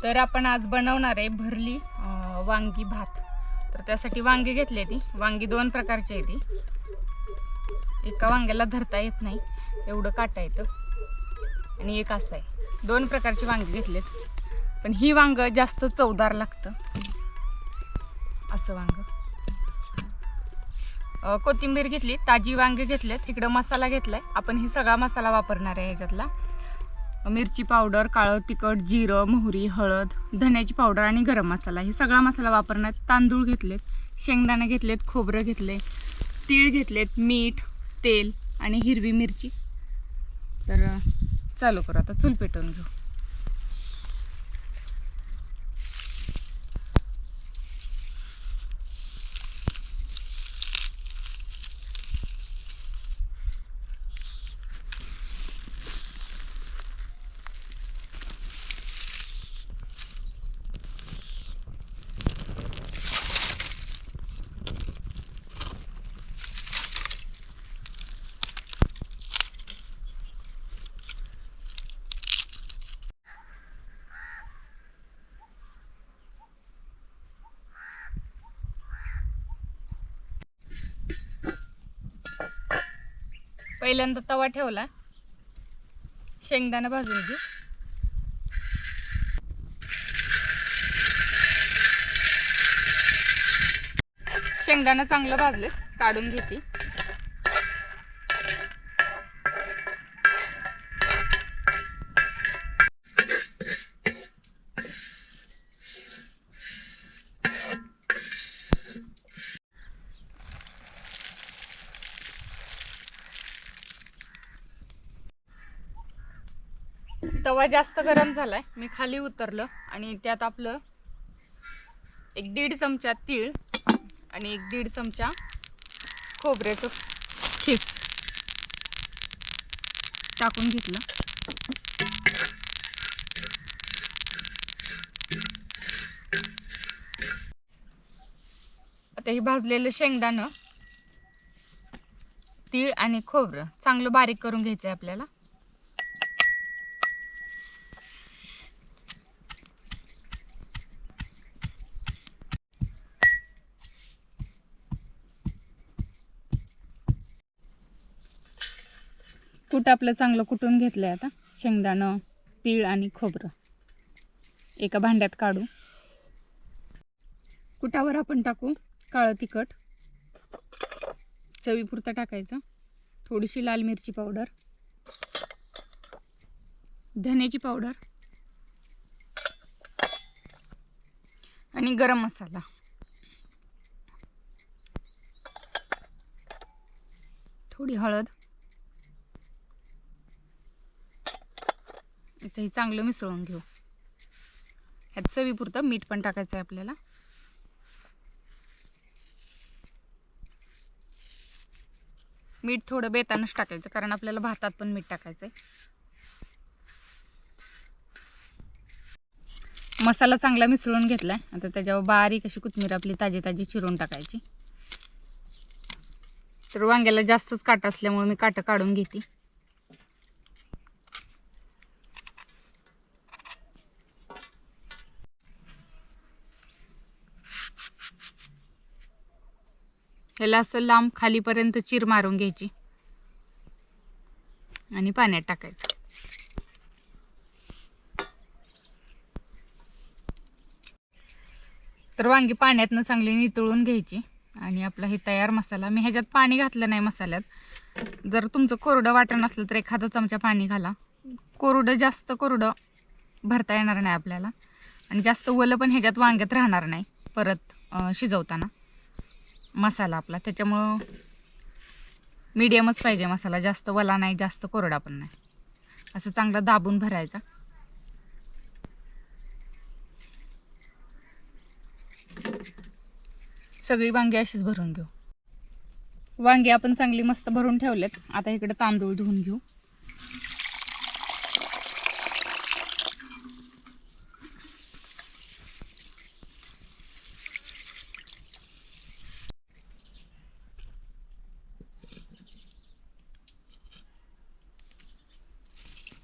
तर आपण आज बनवणार आहे भरली वांगी भात। तर त्यासाठी वांगी घेतली ती वांगी दोन प्रकारची आहे ती। एका वांग्याला धरता येत नाही एवढं काटा येतं आणि एक असं आहे। दोन प्रकारची वांगी घेतलेत, पण ही वांग जास्त चवदार लागतं असं वांग। कोथिंबीर घेतली, ताजी वांगी घेतलेत। इकडं मसाला घेतलाय, आपण ही सगळा मसाला वापरणार आहे ह्याच्यातला। मिरची पावडर, काळं तिखट, जिरं, मोहरी, हळद, धन्याची पावडर आणि गरम मसाला, हे सगळा मसाला वापरणार। तांदूळ घेतलेत, शेंगदाणे घेतलेत, खोबरं घेतले, तीळ घेतलेत, मीठ, तेल आणि हिरवी मिरची। तर चालू करू आता, चूल पेटवून घेऊ। पहिल्यांदा तवा ठेवला, शेंगदाणा भाजून घेऊ। शेंगदाणा चांगलं भाजले, काढून घेते। तवा जास्त गरम झालाय, मी खाली उतरलं आणि त्यात आपलं 1-1.5 चमचा तीळ आणि 1-1.5 चमचा खोबऱ्याचं खीस टाकून घेतलं। आता हे भाजलेलं शेंगदाणं, तीळ आणि खोबरं चांगलं बारीक करून घ्यायचं आहे आपल्याला। कूट आपलं चांगलं कुटून घेतलंय। आता शेंगदाणं, तीळ आणि खोबरं एका भांड्यात काढू। कुटावर आपण टाकू काळं तिखट, चवीपुरतं टाकायचं, थोडीशी लाल मिरची पावडर, धन्याची पावडर आणि गरम मसाला। थोडी हळद। आता हे चांगलं मिसळून घेऊ। ह्यात चवीपुरतं मीठ पण टाकायचं आहे आपल्याला। मीठ थोडं बेतानच टाकायचं, कारण आपल्याला भातात पण मीठ टाकायचं आहे। मसाला चांगला मिसळून घेतलाय, आता त्याच्यावर बारीक अशी कोथिंबीर आपली ताजी ताजी चिरून टाकायची। तर वांग्याला जास्तच काटा असल्यामुळे मी काटा काढून घेते। ह्याला असं लांब खालीपर्यंत चीर मारून घ्यायची आणि पाण्यात टाकायचं। तर वांगी पाण्यातनं चांगली नितळून घ्यायची आणि आपला हे तयार मसाला, मी ह्याच्यात पाणी घातलं नाही मसाल्यात। जर तुमचं कोरडं वाटण असलं तर एखादा चमचा पाणी घाला। जास्त कोरडं भरता येणार नाही आपल्याला, आणि जास्त वलं पण ह्याच्यात वांग्यात राहणार नाही परत शिजवताना मसाला आपला। त्याच्यामुळं मीडियमच पाहिजे मसाला, जास्त वला नाही जास्त कोरडा पण नाही, असं चांगलं दाबून भरायचा। सगळी वांगी अशीच भरून घेऊ। वांगी आपण चांगली मस्त भरून ठेवलेत। आता इकडे तांदूळ धुवून घेऊ।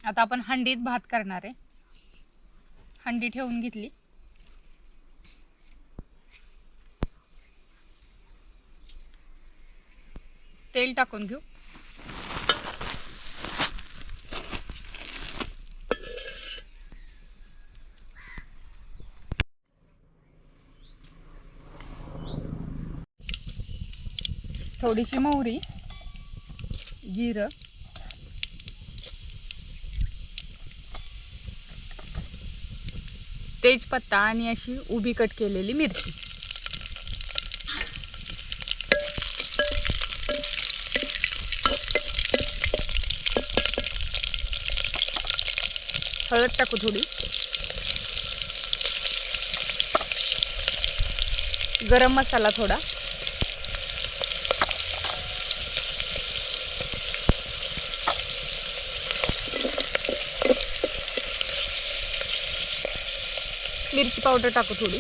आता आपण हंडीत भात करणार आहे। हंडी ठेवून घेतली. तेल टाकून घेऊ. थोडीशी मोहरी, जिरं, तेजपत्ता आणि अशी उभी कट केलेली मिरची. हळद टाकू थोडी. गरम मसाला थोडा. मिरची पावडर टाकू थोडी.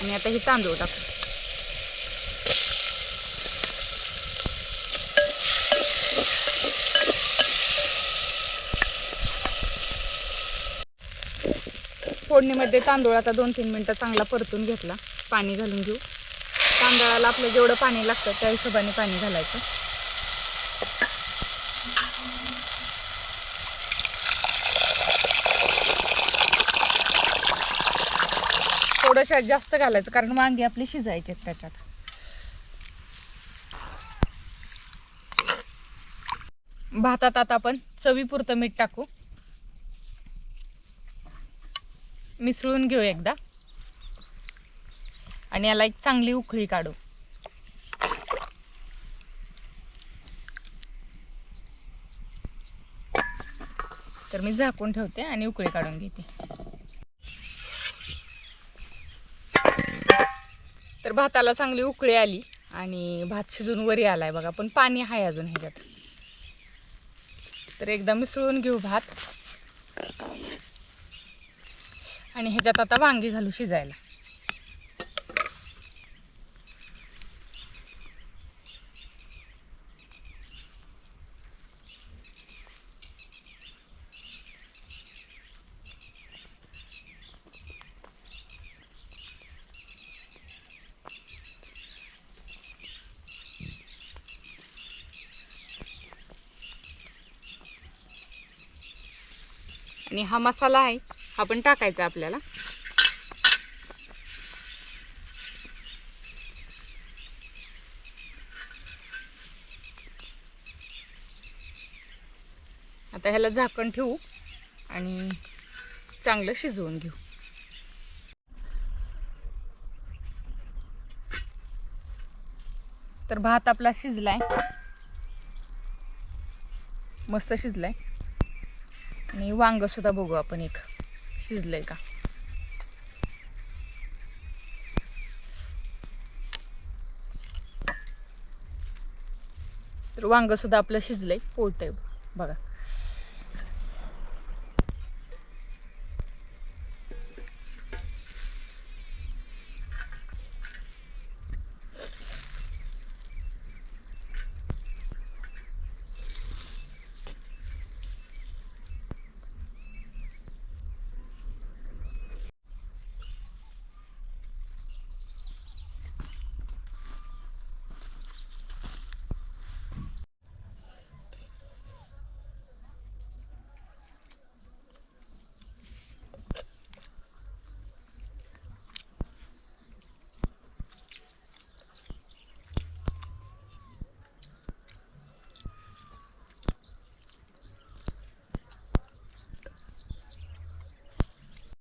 आणि आता हे तांदूळ टाकू. फोडणीमध्ये तांदूळ आता 2-3 मिनटं चांगला परतून घेतला. पाणी घालून घेऊ. तांदळाला आपलं जेवढं पाणी लागतं त्या हिशोबाने पाणी घालायचं. थोडंसं जास्त घालायचं कारण वांगी आपली शिजायचे त्याच्यात. भातात आता आपण चवीपुरतं मीठ टाकू. मिसळून घेऊ एकदा आणि याला एक चांगली उकळी काढू. तर मी झाकून ठेवते आणि उकळी काढून घेते. तर भाताला चांगली उकळी आली आणि भात शिजून वरी आलाय बघा, पण पाणी आहे अजून ह्याच्यात. तर एकदा मिसळून घेऊ भात आणि ह्याच्यात आता वांगी घालू शिजायला. आणि हा मसाला आहे हा पण टाकायचा आपल्याला. आता ह्याला झाकण ठेवू आणि चांगलं शिजवून घेऊ. तर भात आपला शिजलाय, मस्त शिजलाय. आणि वांग सुद्धा बघू आपण एक शिजलंय का. तर वांग सुद्धा आपलं शिजलंय, पोळतंय बघा.